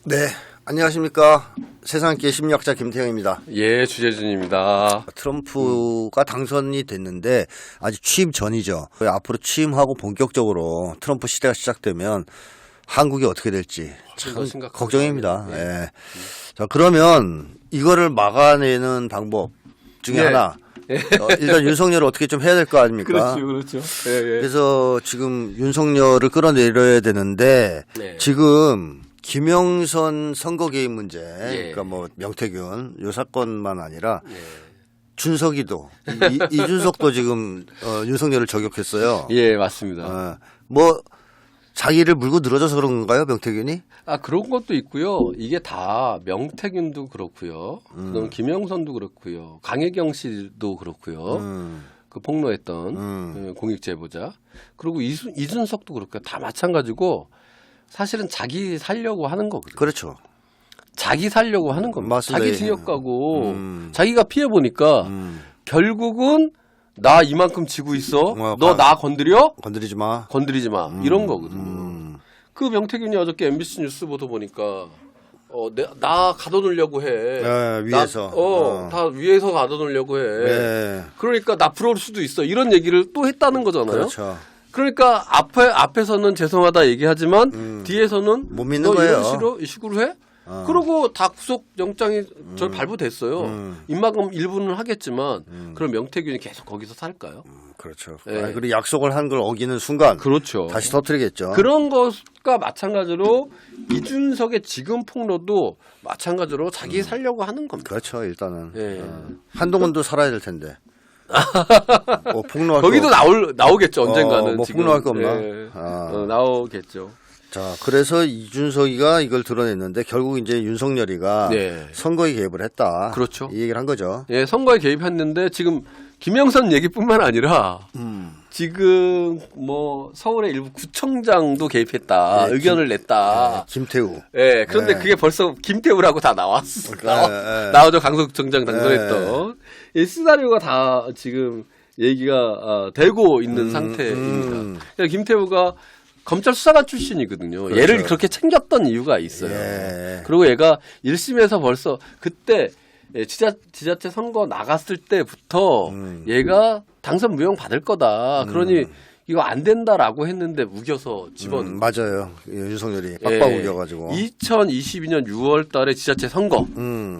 네, 안녕하십니까. 세상기의 심리학자 김태형입니다. 예, 주재준입니다. 트럼프가 당선이 됐는데 아직 취임 전이죠. 앞으로 취임하고 본격적으로 트럼프 시대가 시작되면 한국이 어떻게 될지 참 걱정입니다. 예. 예. 자, 그러면 이거를 막아내는 방법 중에 네. 하나. 일단 윤석열을 어떻게 좀 해야 될 거 아닙니까? 그렇죠. 예, 예. 그래서 지금 윤석열을 끌어내려야 되는데 네. 지금 김영선 선거 개입 문제, 예. 그러니까 뭐 명태균 요 사건만 아니라 예. 준석이도 이준석도 지금 윤석열을 저격했어요. 예, 맞습니다. 뭐 자기를 물고 늘어져서 그런 건가요, 명태균이? 아, 그런 것도 있고요. 이게 다 명태균도 그렇고요. 그다음 김영선도 그렇고요. 강혜경 씨도 그렇고요. 그 폭로했던 공익 제보자. 그리고 이준석도 그렇고요. 다 마찬가지고 사실은 자기 살려고 하는 거거든요. 그렇죠. 자기 살려고 하는 겁니다. 맞습니다. 자기 징역 가고 자기가 피해 보니까 결국은 나 이만큼 지고 있어. 너 나 건드려? 건드리지 마. 건드리지 마. 이런 거거든요. 그 명태균이 어저께 MBC 뉴스 보도 보니까 나 가둬놓으려고 해. 네, 위에서. 다 위에서 가둬놓으려고 해. 네. 그러니까 나 부러울 수도 있어. 이런 얘기를 또 했다는 거잖아요. 그렇죠. 그러니까 앞에서는 죄송하다 얘기하지만 뒤에서는 못 믿는 너 거예요. 이런 식으로 해? 그러고 다 구속 영장이 발부됐어요. 입막음 일부는 하겠지만 그럼 명태균이 계속 거기서 살까요? 그렇죠. 예. 그리고 약속을 한 걸 어기는 순간 그렇죠. 다시 터뜨리겠죠. 그런 것과 마찬가지로 이준석의 지금 폭로도 마찬가지로 자기 살려고 하는 겁니다. 그렇죠. 일단은 예. 한동훈도 살아야 될 텐데. 폭로할 거기도 나오겠죠. 언젠가는. 뭐 지금. 폭로할 거 없나? 예. 나오겠죠. 자, 그래서 이준석이가 이걸 드러냈는데 결국 이제 윤석열이가 네. 선거에 개입을 했다. 그렇죠. 이 얘기를 한 거죠. 예, 선거에 개입했는데 지금 김영선 얘기뿐만 아니라 지금 뭐 서울의 일부 구청장도 개입했다. 예, 의견을 냈다. 김태우. 예, 그런데 네. 그게 벌써 김태우라고 다 나왔어. 네. 나오죠. 강서구청장 당선했던. 이 시나리오가 다 지금 얘기가 되고 있는 상태입니다. 그러니까 김태우가 검찰 수사관 출신이거든요. 그렇죠. 얘를 그렇게 챙겼던 이유가 있어요. 예. 그리고 얘가 1심에서 벌써 그때 지자체 선거 나갔을 때부터 얘가 당선 무효 받을 거다. 그러니 이거 안 된다라고 했는데 우겨서 집어넣은 맞아요. 윤석열이 빡빡 우겨가지고. 2022년 6월 달에 지자체 선거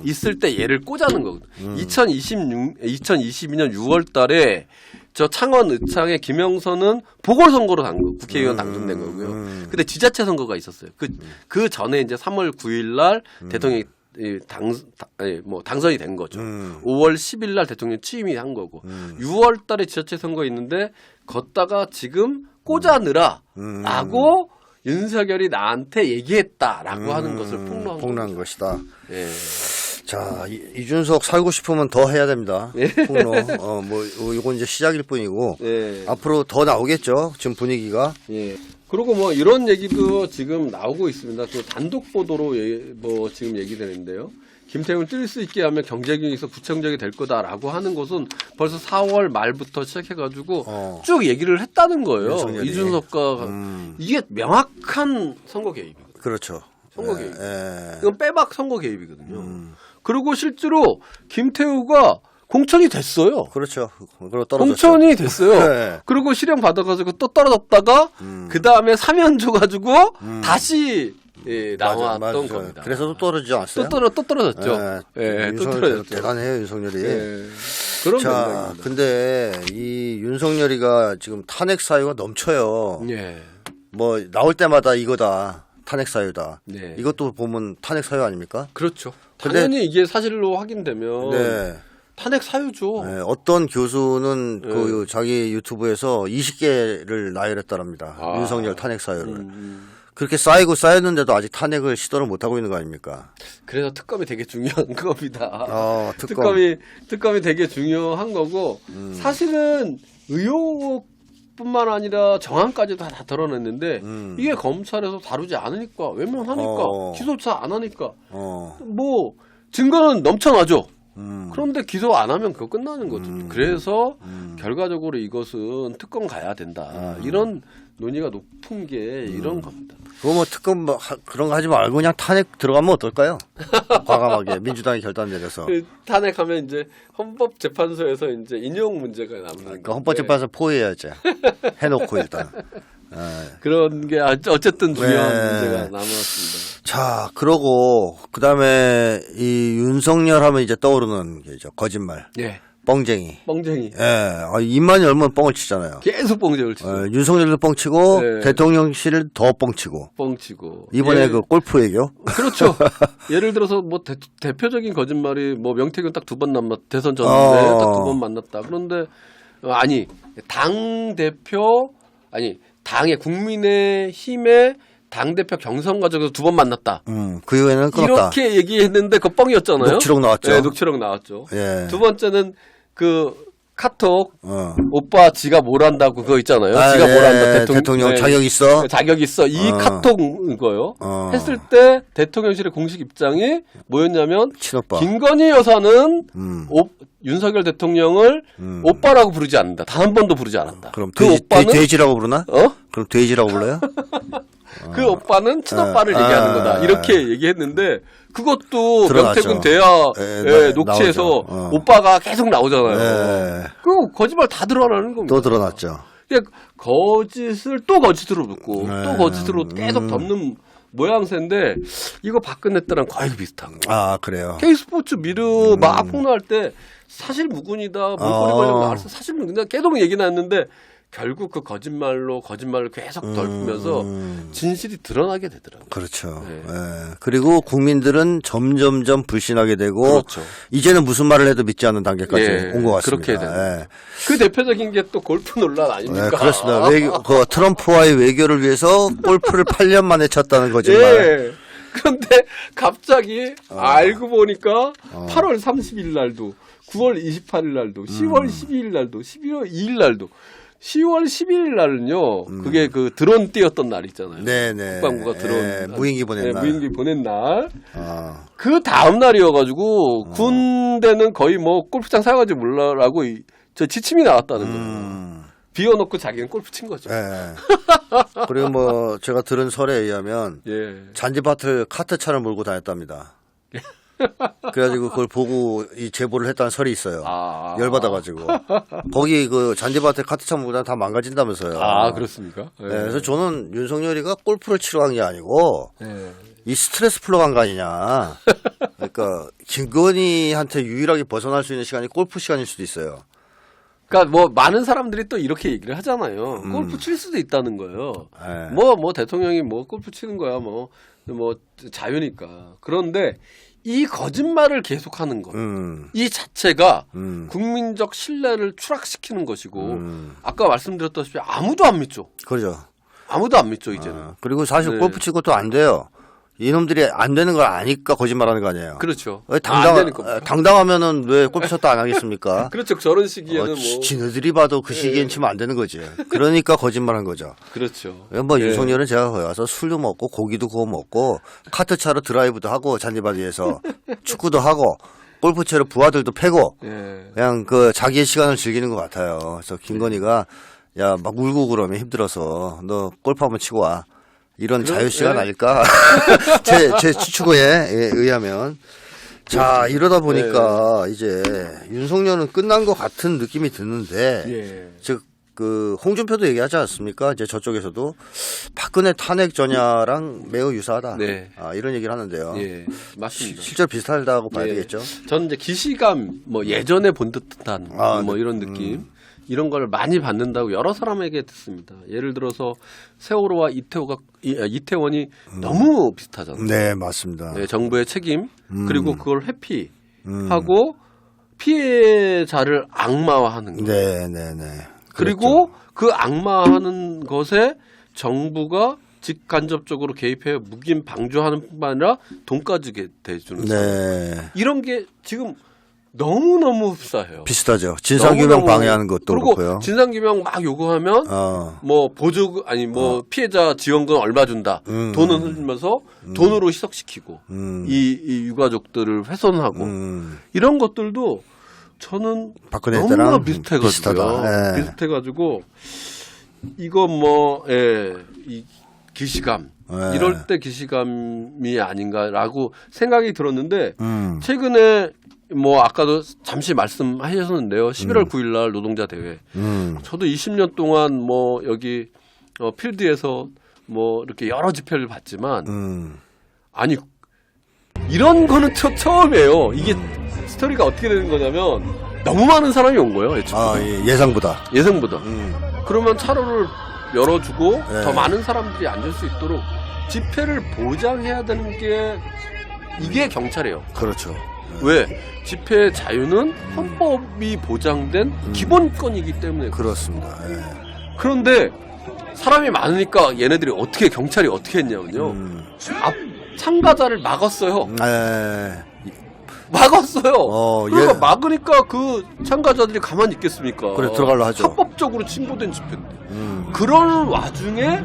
있을 때 얘를 꽂아는 거거든요. 2022년 6월 달에 저 창원 의창의 김영선은 보궐선거로 국회의원 당선된 거고요. 근데 지자체 선거가 있었어요. 그 전에 이제 3월 9일 날 대통령이 당선이 된 거죠. 5월 10일 날 대통령 취임이 한 거고 6월 달에 지자체 선거 있는데 걷다가 지금 꽂아느라라고 윤석열이 나한테 얘기했다라고 하는 것을 폭로한 것이다. 예. 자, 이준석 살고 싶으면 더 해야 됩니다. 예. 폭로. 뭐 이건 이제 시작일 뿐이고 예. 앞으로 더 나오겠죠. 지금 분위기가. 예. 그리고 뭐 이런 얘기도 지금 나오고 있습니다. 또 단독 보도로 뭐 지금 얘기되는데요. 김태훈을 뛸 수 있게 하면 경제경에서 구청장이 될 거다라고 하는 것은 벌써 4월 말부터 시작해가지고 쭉 얘기를 했다는 거예요. 윤석열이. 이준석과 이게 명확한 선거 개입이거든요. 그렇죠. 선거 개입. 예. 이건 빼박 선거 개입이거든요. 그리고 실제로 김태우가 공천이 됐어요. 그렇죠. 그리고 떨어졌죠. 공천이 됐어요. 네. 그리고 실형 받아가지고 또 떨어졌다가 그 다음에 사면 줘가지고 다시 나왔던 맞아. 겁니다. 그래서 또 떨어지지 않았어요? 또 떨어졌죠. 또 떨어졌죠. 대단해요, 윤석열이. 그런 자, 맥락입니다. 근데 이 윤석열이가 지금 탄핵 사유가 넘쳐요. 예. 뭐 나올 때마다 이거다. 탄핵 사유다. 네. 이것도 보면 탄핵 사유 아닙니까? 그렇죠. 근데- 당연히 이게 사실로 확인되면 네. 탄핵 사유죠. 네, 어떤 교수는 그 자기 유튜브에서 20개를 나열했다랍니다. 윤석열 탄핵 사유를. 그렇게 쌓였는데도 아직 탄핵을 시도를 못 하고 있는 거 아닙니까? 그래서 특검이 되게 중요한 겁니다. 특검. 특검이 되게 중요한 거고 사실은 의혹뿐만 아니라 정황까지도 다 드러냈는데 이게 검찰에서 다루지 않으니까 외면하니까 기소조차 안 하니까 뭐 증거는 넘쳐나죠. 그런데 기소 안 하면 그거 끝나는 거죠. 그래서 결과적으로 이것은 특검 가야 된다. 이런 논의가 높은 게 이런 겁니다. 그거 뭐 특검 뭐 그런 거 하지 말고 그냥 탄핵 들어가면 어떨까요? 과감하게 민주당이 결단 내려서. 그 탄핵하면 이제 헌법재판소에서 이제 인용 문제가 남는 그러니까 헌법재판소 포위해야지. 해놓고 일단. 그런 게 어쨌든 중요한 네. 문제가 남았습니다. 자, 그러고 그다음에 이 윤석열 하면 이제 떠오르는 게 거짓말, 예, 뻥쟁이. 뻥쟁이. 입만 열면 뻥을 치잖아요. 계속 뻥쟁이를 치죠. 윤석열도 뻥치고 네. 대통령실을 더 뻥치고. 뻥치고. 이번에 예, 그 골프 얘기요? 그렇죠. 예를 들어서 뭐 대표적인 거짓말이 뭐 명태균 딱 2번 대선 전에 딱 2번 만났다. 그런데 아니 당 대표 아니 당의 국민의힘의 당대표 경선 과정에서 2번 만났다. 그 이후에는 끊었다. 이렇게 얘기했는데 그거 뻥이었잖아요. 녹취록 나왔죠. 네, 녹취록 나왔죠. 예. 두 번째는 그 카톡 오빠 지가 뭘 한다고 그거 있잖아요. 지가 뭘 한다. 대통령 네, 자격 있어. 자격 있어. 이 카톡 이거요. 했을 때 대통령실의 공식 입장이 뭐였냐면 친오빠. 김건희 여사는 윤석열 대통령을 오빠라고 부르지 않는다. 단 한 번도 부르지 않았다. 그럼 그 돼지, 오빠는 돼지라고 부르나? 어? 그럼 돼지라고 불러요? 그 오빠는 친오빠를 얘기하는 거다. 이렇게 얘기했는데 그것도 드러났죠. 명태균 대화 녹취에서 나오죠. 오빠가 계속 나오잖아요. 예. 그 거짓말 다 드러나는 겁니다. 또 드러났죠. 그러니까 거짓을 또 거짓으로 묻고 네. 또 거짓으로 계속 덮는 모양새인데 이거 박근혜 때랑 거의 비슷한 거예요. 아, 그래요. K스포츠 미르 막 폭로할 때 사실 무근이다 물꼬리 걸려고 나왔어. 사실 무근이다 계속 얘기 나왔는데 결국 그 거짓말로 거짓말을 계속 덮으면서 진실이 드러나게 되더라고요. 그렇죠. 네. 예. 그리고 국민들은 점점점 불신하게 되고 그렇죠. 이제는 무슨 말을 해도 믿지 않는 단계까지 예, 온 것 같습니다. 그렇게 됩니다. 예. 그 대표적인 게 또 골프 논란 아닙니까? 네, 그렇습니다. 그 트럼프와의 외교를 위해서 골프를 8년 만에 쳤다는 거짓말. 예. 그런데 갑자기 알고 보니까 8월 30일 날도 9월 28일 날도 10월 12일 날도 12월 2일 날도 10월 12일 날은요. 그게 그 드론 띄었던 날 있잖아요. 네네. 국방부가 드론 예, 무인기 보낸 날. 무인기 보낸 날. 아. 그 다음 날이어가지고 군대는 거의 뭐 골프장 사용하지 몰라라고 저 지침이 나왔다는 거예요. 비워놓고 자기는 골프 친 거죠. 예. 그리고 뭐 제가 들은 설에 의하면 예. 잔디밭을 카트차를 몰고 다녔답니다. 그래가지고 그걸 보고 이 제보를 했다는 설이 있어요. 열받아가지고 거기 그 잔디밭에 카트차 몰고 다니면 다 망가진다면서요. 아 그렇습니까? 예. 네, 그래서 저는 윤석열이가 골프를 치러 간 게 아니고 예. 이 스트레스 풀러 간 거 아니냐. 그러니까 김건희한테 유일하게 벗어날 수 있는 시간이 골프 시간일 수도 있어요. 그러니까 뭐 많은 사람들이 또 이렇게 얘기를 하잖아요. 골프 칠 수도 있다는 거예요. 네. 뭐 대통령이 뭐 골프 치는 거야 뭐 자유니까. 그런데 이 거짓말을 계속하는 것, 이 자체가 국민적 신뢰를 추락시키는 것이고 아까 말씀드렸다시피 아무도 안 믿죠. 그러죠. 아무도 안 믿죠 이제는. 그리고 사실 네. 골프 치고 또 안 돼요. 이놈들이 안 되는 걸 아니까 거짓말하는 거 아니에요. 그렇죠. 왜 안 되는 겁니다. 당당하면은 왜 골프 쳤다 안 하겠습니까? 그렇죠. 저런 시기에는 뭐 지네들이 봐도 그 시기엔 치면 안 되는 거지. 그러니까 거짓말한 거죠. 그렇죠. 뭐 예. 윤석열은 제가 거기 가서 술도 먹고 고기도 구워 먹고 카트차로 드라이브도 하고 잔디밭 위에서 축구도 하고 골프채로 부하들도 패고 예. 그냥 그 자기의 시간을 즐기는 것 같아요. 그래서 김건희가 야 막 울고 그러면 힘들어서 너 골프 한번 치고 와. 이런 자유 시간 예. 아닐까? 제 추측에 의하면. 자, 이러다 보니까 이제 윤석열은 끝난 것 같은 느낌이 드는데, 예. 즉, 그, 홍준표도 얘기하지 않습니까? 이제 저쪽에서도 박근혜 탄핵 전야랑 매우 유사하다. 네. 이런 얘기를 하는데요. 예. 맞습니다. 실제로 비슷하다고 봐야 예. 되겠죠? 저는 이제 기시감, 뭐 예전에 본 듯한 뭐 이런 느낌, 이런 걸 많이 받는다고 여러 사람에게 듣습니다. 예를 들어서 세월호와 이태원이 너무 비슷하잖아요. 네, 맞습니다. 네, 정부의 책임 그리고 그걸 회피하고 피해자를 악마화하는 거. 네. 그리고 그 악마화하는 것에 정부가 직간접적으로 개입해 묵인 방조하는 뿐만 아니라 돈까지 대주는 네. 이런 게 지금 너무너무 흡사해요. 비슷하죠. 진상규명 방해하는 것도 그리고 그렇고요. 진상규명 막 요구하면 뭐 보조 아니 뭐 피해자 지원금 얼마 준다. 돈은 흘리면서 돈으로 희석시키고 이 유가족들을 훼손하고 이런 것들도 저는 박근혜 너무나 때랑 비슷해가지고요. 비슷하다. 네. 비슷해가지고 이거 뭐, 예, 이 기시감. 네. 이럴 때 기시감이 아닌가라고 생각이 들었는데, 최근에 뭐, 아까도 잠시 말씀하셨는데요. 11월 9일 날 노동자 대회. 저도 20년 동안 뭐, 여기, 필드에서 뭐, 이렇게 여러 집회를 봤지만, 아니, 이런 거는 처음이에요. 이게 스토리가 어떻게 되는 거냐면, 너무 많은 사람이 온 거예요. 예상보다. 예상보다. 그러면 차로를 열어주고 네. 더 많은 사람들이 앉을 수 있도록 집회를 보장해야 되는 게 이게 경찰이에요. 그렇죠. 왜? 집회 자유는 헌법이 보장된 기본권이기 때문에. 그렇습니다. 예. 그런데 사람이 많으니까 얘네들이 경찰이 어떻게 했냐면요. 앞 참가자를 막았어요. 막았어요. 그러니까 막으니까 그 참가자들이 가만히 있겠습니까? 그래, 들어가려 하죠. 합법적으로 신고된 집회인데. 그런 와중에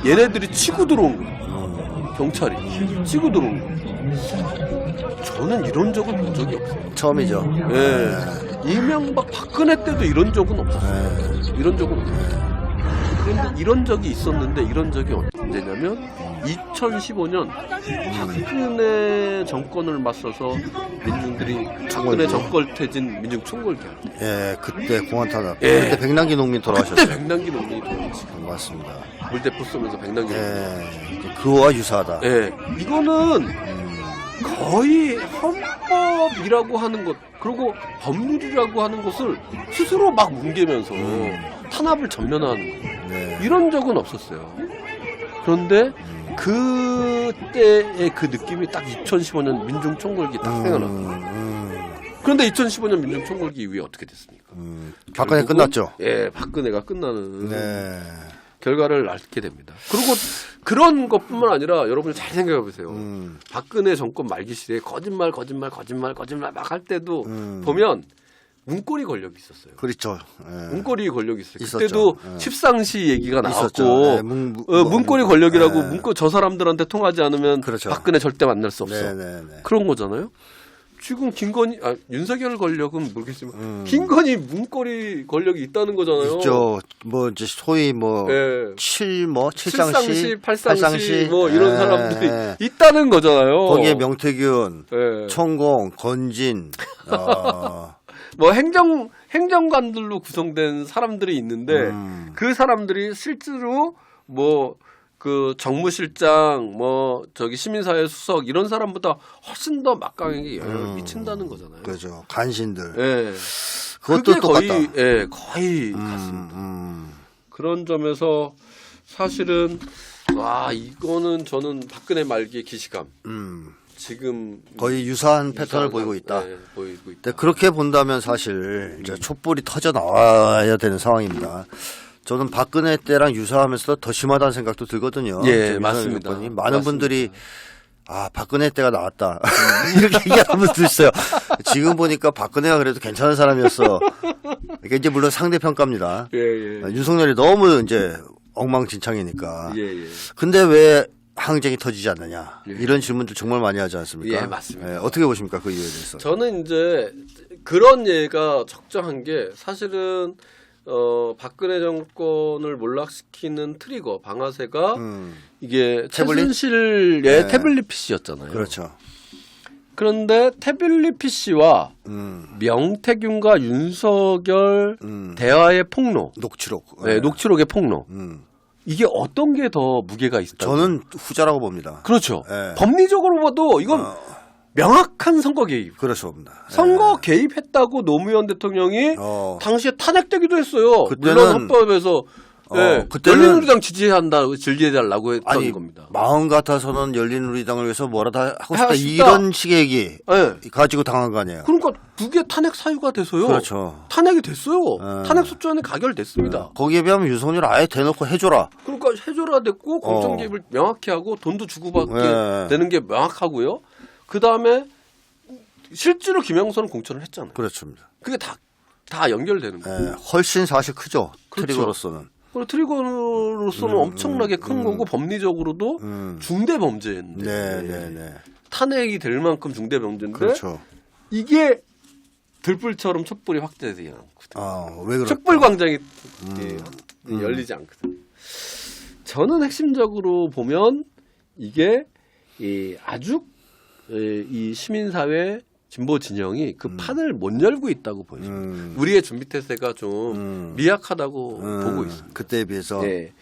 얘네들이 치고 들어온 거예요. 경찰이. 치고 들어온 거예요. 저는 이런 적은 본 적이 없어요. 처음이죠. 예. 이명박 박근혜 때도 이런 적은 없었어요. 이런 적은 없었어요. 그런데 이런 적이 있었는데 이런 적이 언제냐면 2015년 박근혜 정권을 맞서서 민중들이 박근혜 정권 퇴진 민중 총궐기 할 때. 예, 그때 공안 탄압. 예. 그때 백남기 농민 돌아가셨어요. 그때 백남기 농민이 돌아가셨어요. 맞습니다. 물대포 쏘면서 백남기 농민. 예, 그거와 유사하다. 예, 이거는 거의 헌법이라고 하는 것 그리고 법률이라고 하는 것을 스스로 막 뭉개면서 탄압을 전면화하는 거예요. 네. 이런 적은 없었어요. 그런데 그때의 그 느낌이 딱 2015년 민중총궐기 딱 생각났어요. 그런데 2015년 민중총궐기 이후에 어떻게 됐습니까? 박근혜 결국은, 끝났죠. 예, 박근혜가 끝나는 네. 결과를 낳게 됩니다. 그리고 그런 것뿐만 아니라 여러분이 잘 생각해 보세요. 박근혜 정권 말기시에 거짓말 막 할 때도 보면 문고리 권력이 있었어요. 그렇죠. 예. 문고리 권력이 있어요. 있었죠. 그때도 예. 십상시 얘기가 있었죠. 나왔고 예, 문고리 권력이라고 예. 저 사람들한테 통하지 않으면 그렇죠. 박근혜 절대 만날 수 없어. 네네네. 그런 거잖아요. 지금 윤석열 권력은 모르겠지만 김건희 문고리 권력이 있다는 거잖아요. 있죠. 뭐 이제 소위 뭐 예. 칠상시, 팔상시 뭐 이런 예. 사람들이 있다는 거잖아요. 거기에 명태균, 예. 천공, 건진, 뭐 행정관들로 구성된 사람들이 있는데 그 사람들이 실제로 뭐 그 정무실장 뭐 저기 시민사회 수석 이런 사람보다 훨씬 더 막강하게 영향을 미친다는 거잖아요. 그렇죠. 간신들. 예. 그것도 그게 똑같다. 거의 같습니다. 그런 점에서 사실은 와 이거는 저는 박근혜 말기의 기시감. 지금 거의 유사한 패턴을 보이고 있다. 네, 보이고 있다. 근데 그렇게 본다면 사실 이제 촛불이 터져 나와야 되는 상황입니다. 저는 박근혜 때랑 유사하면서도 더 심하다는 생각도 들거든요. 예, 맞습니다. 많은 맞습니다. 분들이 박근혜 때가 나왔다 이렇게 얘기하는 분도 있어요. 지금 보니까 박근혜가 그래도 괜찮은 사람이었어. 이게 이제 물론 상대 평가입니다. 예, 예. 윤석열이 너무 이제 엉망진창이니까. 예, 예. 근데 왜 항쟁이 터지지 않느냐 예. 이런 질문들 정말 많이 하지 않습니까? 예, 맞습니다. 어떻게 보십니까 그 이유에 대해서? 저는 이제 그런 예가 적정한 게 사실은 박근혜 정권을 몰락시키는 트리거 방아쇠가 이게 태블릿? 최순실의 네. 태블릿 PC였잖아요. 그렇죠. 그런데 태블릿 PC와 명태균과 윤석열 대화의 폭로, 녹취록. 네, 녹취록의 폭로. 이게 어떤 게 더 무게가 있다? 저는 후자라고 봅니다. 그렇죠. 예. 법리적으로 봐도 이건 명확한 선거 개입. 그렇습니다. 선거 개입했다고 노무현 대통령이 당시에 탄핵되기도 했어요. 그때는- 물론 헌법에서 그때는- 열린우리당 지지해달라고 했던 아니 겁니다. 마음 같아서는 열린우리당을 위해서 뭐라도 하고 싶다 하고 싶다. 이런 식의 얘기 네. 가지고 당한 거 아니에요. 그러니까 그게 탄핵 사유가 돼서요. 그렇죠. 탄핵이 됐어요. 탄핵 소추안이 가결됐습니다. 거기에 비하면 윤석열 아예 대놓고 해줘라. 그러니까 해줘라 됐고 공정 개입을 명확히 하고 돈도 주고받게 네. 되는 게 명확하고요. 그 다음에 실제로 김영선은 공천을 했잖아요. 그렇습니다. 그게 다 연결되는 거예요. 훨씬 사실 크죠. 그렇죠. 트리거로서는. 그리고 트리거로서는 엄청나게 큰 거고 법리적으로도 중대 범죄인데 네네네. 탄핵이 될 만큼 중대 범죄인데 그렇죠. 이게 들불처럼 촛불이 확대되지 않거든요. 왜 그럴까? 촛불 광장이 열리지 않거든. 저는 핵심적으로 보면 이게 아주 이 시민사회 진보 진영이 그 판을 못 열고 있다고 보여집니다. 우리의 준비 태세가 좀 미약하다고 보고 있습니다. 그때에 비해서. 네.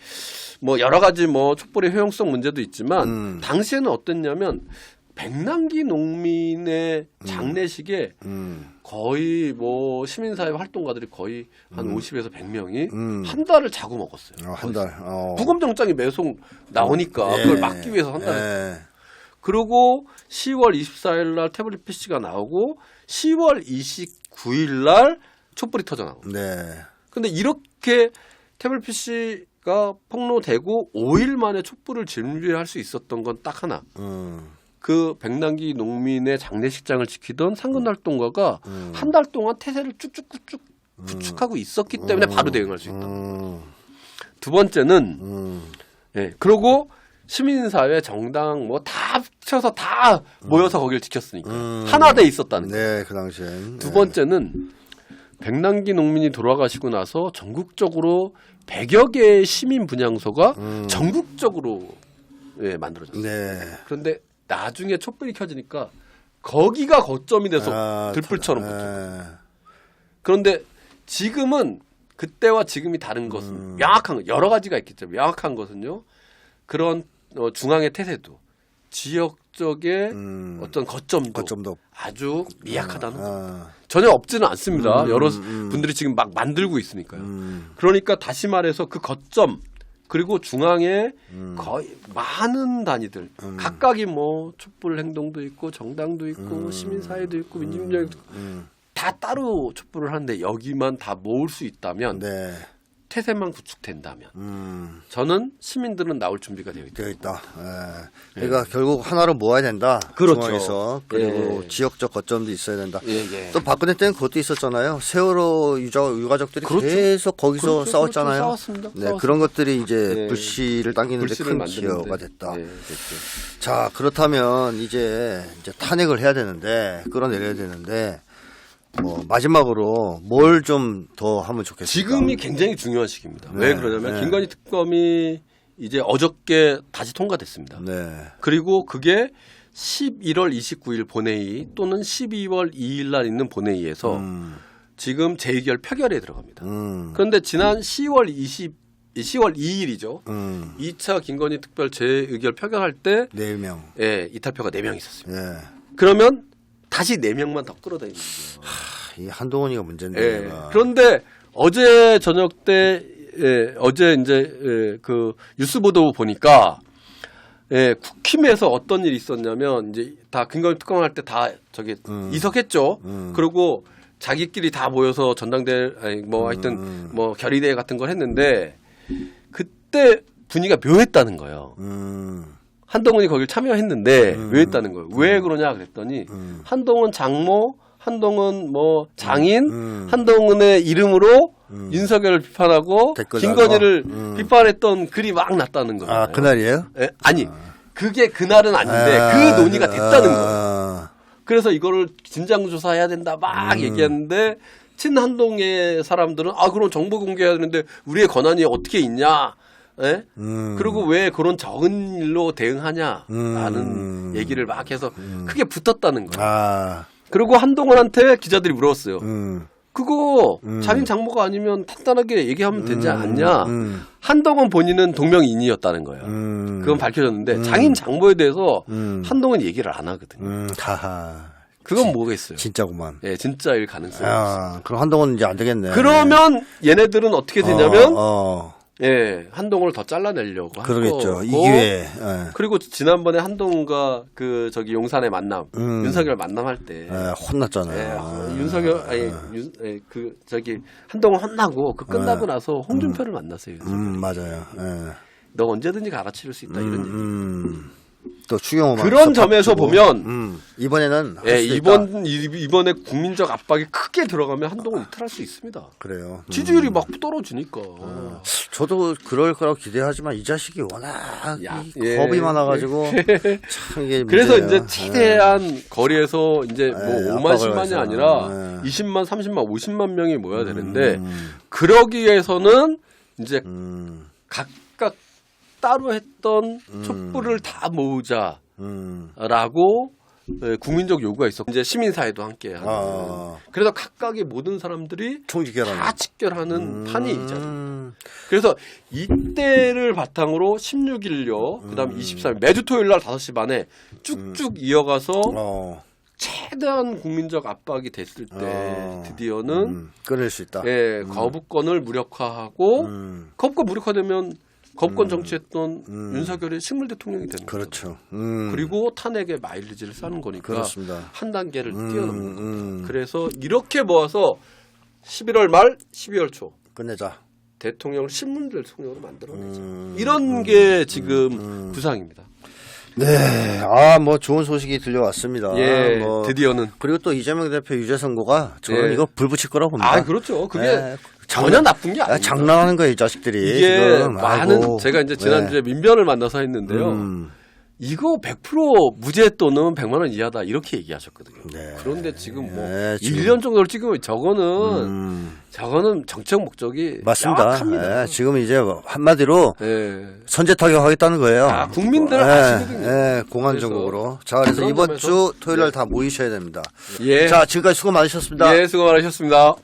뭐 여러 가지 뭐 촛불의 효용성 문제도 있지만 당시에는 어땠냐면 백남기 농민의 장례식에 거의 뭐 시민사회 활동가들이 거의 한 50에서 100명이 한 달을 자고 먹었어요. 한 달. 부검장장이 매송 나오니까 그걸 막기 위해서 한 달. 그리고 10월 24일 날 태블릿 PC가 나오고 10월 29일 날 촛불이 터져 나옵니다. 네. 근데 이렇게 태블릿 PC가 폭로되고 5일 만에 촛불을 준비할 수 있었던 건 딱 하나. 그 백남기 농민의 장례식장을 지키던 상근활동가가 한 달 동안 태세를 쭉쭉쭉 구축하고 있었기 때문에 바로 대응할 수 있다. 두 번째는 예, 그리고 시민사회, 정당 뭐 다 합쳐서 다 모여서 거기를 지켰으니까 하나 돼 있었다는 거예요. 네, 그 당시엔. 두 번째는 백남기 농민이 돌아가시고 나서 전국적으로 100여 개의 시민 분향소가 전국적으로 예, 만들어졌어요. 네. 그런데 나중에 촛불이 켜지니까 거기가 거점이 돼서 들불처럼 붙죠. 그런데 지금은 그때와 지금이 다른 것은 명확한 거, 여러 가지가 있겠죠. 명확한 것은요. 그런 중앙의 태세도 지역적의 어떤 거점도 아주 미약하다는 거죠. 전혀 없지는 않습니다. 여러 분들이 지금 막 만들고 있으니까요. 그러니까 다시 말해서 그 거점 그리고 중앙에 거의 많은 단위들 각각이 뭐 촛불 행동도 있고 정당도 있고 시민사회도 있고 민주민주당도 있고 다 따로 촛불을 하는데 여기만 다 모을 수 있다면 네. 태세만 구축된다면 저는 시민들은 나올 준비가 되어 있다. 되어 있다. 예. 그러니까 결국 하나로 모아야 된다. 그렇죠. 중앙에서. 그리고 예. 지역적 거점도 있어야 된다. 예. 또 박근혜 때는 그것도 있었잖아요. 세월호 유가족들이 그렇죠. 계속 거기서 그렇죠. 싸웠잖아요. 싸웠습니다. 네, 그런 것들이 이제 예. 불씨를 당기는데 불씨를 큰 기여가 만드는데. 됐다. 예, 됐죠. 자, 그렇다면 이제 탄핵을 해야 되는데 끌어내려야 되는데 뭐 마지막으로 뭘 좀 더 하면 좋겠습니까? 지금이 굉장히 중요한 시기입니다. 네, 왜 그러냐면 네. 김건희 특검이 이제 어저께 다시 통과됐습니다. 네. 그리고 그게 11월 29일 본회의 또는 12월 2일 날 있는 본회의에서 지금 재의결 표결에 들어갑니다. 그런데 지난 10월 2일이죠. 2차 김건희 특별 재의결 표결할 때 4명. 예, 이탈표가 4명 있었습니다. 예. 그러면 다시 4명만 더 끌어다니는 거예요. 이 한동훈이가 문제인데. 예. 얘가. 그런데 어제 저녁 때 어제 이제 그 뉴스 보도 보니까 국힘에서 어떤 일이 있었냐면 이제 다 김건희 특검할 때 다 저기 이석했죠. 그리고 자기끼리 다 모여서 전당대 뭐 하여튼 뭐 결의대회 같은 걸 했는데 그때 분위기가 묘했다는 거예요. 한동훈이 거길 참여했는데 묘했다는 거예요. 왜 그러냐 그랬더니 한동훈 장모, 한동훈 뭐 장인, 한동훈의 이름으로 윤석열을 비판하고 댓글 김건희를 비판했던 글이 막 났다는 거예요. 아, 그날이에요? 아니 그게 그날은 아닌데 그 논의가 됐다는 거예요. 그래서 이거를 진상조사해야 된다 막 얘기했는데 친한동의 사람들은 그럼 정보 공개해야 되는데 우리의 권한이 어떻게 있냐. 예? 그리고 왜 그런 적은 일로 대응하냐라는 얘기를 막 해서 크게 붙었다는 거예요. 그리고 한동훈한테 기자들이 물었어요. 그거 자기 장모가 아니면 간단하게 얘기하면 되지 않냐. 한동훈 본인은 동명이인이었다는 거예요. 그건 밝혀졌는데 장인 장모에 대해서 한동훈이 얘기를 안 하거든요. 그건 뭐겠어요? 진짜구만. 예, 진짜일 가능성이 있어요. 그럼 한동훈은 이제 안 되겠네. 그러면 얘네들은 어떻게 되냐면 예, 한동훈을 더 잘라내려고 할 그러겠죠. 거고. 이 기회에. 그리고 지난번에 한동훈과 그 저기 용산의 만남, 윤석열 만남할 때 혼났잖아요. 윤석열 그 저기 한동훈 혼나고 그 끝나고 나서 홍준표를 만났어요. 맞아요. 너 언제든지 갈아치울 수 있다 이런 얘기. 또 추경호 그런 점에서 보면 이번에는 이번에 국민적 압박이 크게 들어가면 한동훈 이탈할 수 있습니다. 그래요. 지지율이 막 떨어지니까. 저도 그럴 거라고 기대하지만 이 자식이 워낙 겁이 많아가지고 참 이게 그래서 문제예요. 이제 최대한 거리에서 이제 뭐 5만 10만이 해서. 아니라 20만 30만 50만 명이 모여야 되는데 그러기 위해서는 이제 각각 따로 했던 촛불을 다 모으자라고 국민적 요구가 있었고 이제 시민사회도 함께하는. 그래서 각각의 모든 사람들이 총직결하는. 다 직결하는 판이 있잖아요. 그래서 이때를 바탕으로 16일요, 그다음 23일 매주 토요일 날 5시 반에 쭉쭉 이어가서 최대한 국민적 압박이 됐을 때 드디어는 끊을 수 있다. 예, 거부권을 무력화하고 거부권 무력화되면 거부권 정치했던 윤석열이 식물 대통령이 되는 거죠. 그렇죠. 그리고 탄핵의 마일리지를 쌓는 거니까 그렇습니다. 한 단계를 뛰어넘는 거죠. 그래서 이렇게 모아서 11월 말 12월 초 끝내자. 대통령을 신문 대통령으로 만들어내자. 이런 게 지금 구상입니다. 네, 뭐 좋은 소식이 들려왔습니다. 예, 뭐 드디어는. 그리고 또 이재명 대표 유죄 선고가 저는 예. 이거 불 붙일 거라고 봅니다. 아, 그렇죠. 그게 예, 전혀 나쁜 게 아니에요. 장난하는 거예요, 이 자식들이. 이게 지금. 많은 아이고. 제가 이제 지난주에 민변을 만나서 했는데요. 이거 100% 무죄 또는 100만 원 이하다 이렇게 얘기하셨거든요. 네. 그런데 지금 뭐 네, 지금. 1년 정도를 찍으면 저거는 정책 목적이 맞습니다. 명확합니다. 예, 지금 이제 한마디로 예. 선제 타격하겠다는 거예요. 아, 국민들 예, 아시거든요. 예, 공안 정국으로. 자, 그래서 그런 이번 점에서 주 토요일 날 다 모이셔야 됩니다. 예. 자, 지금까지 수고 많으셨습니다. 예, 수고 많으셨습니다.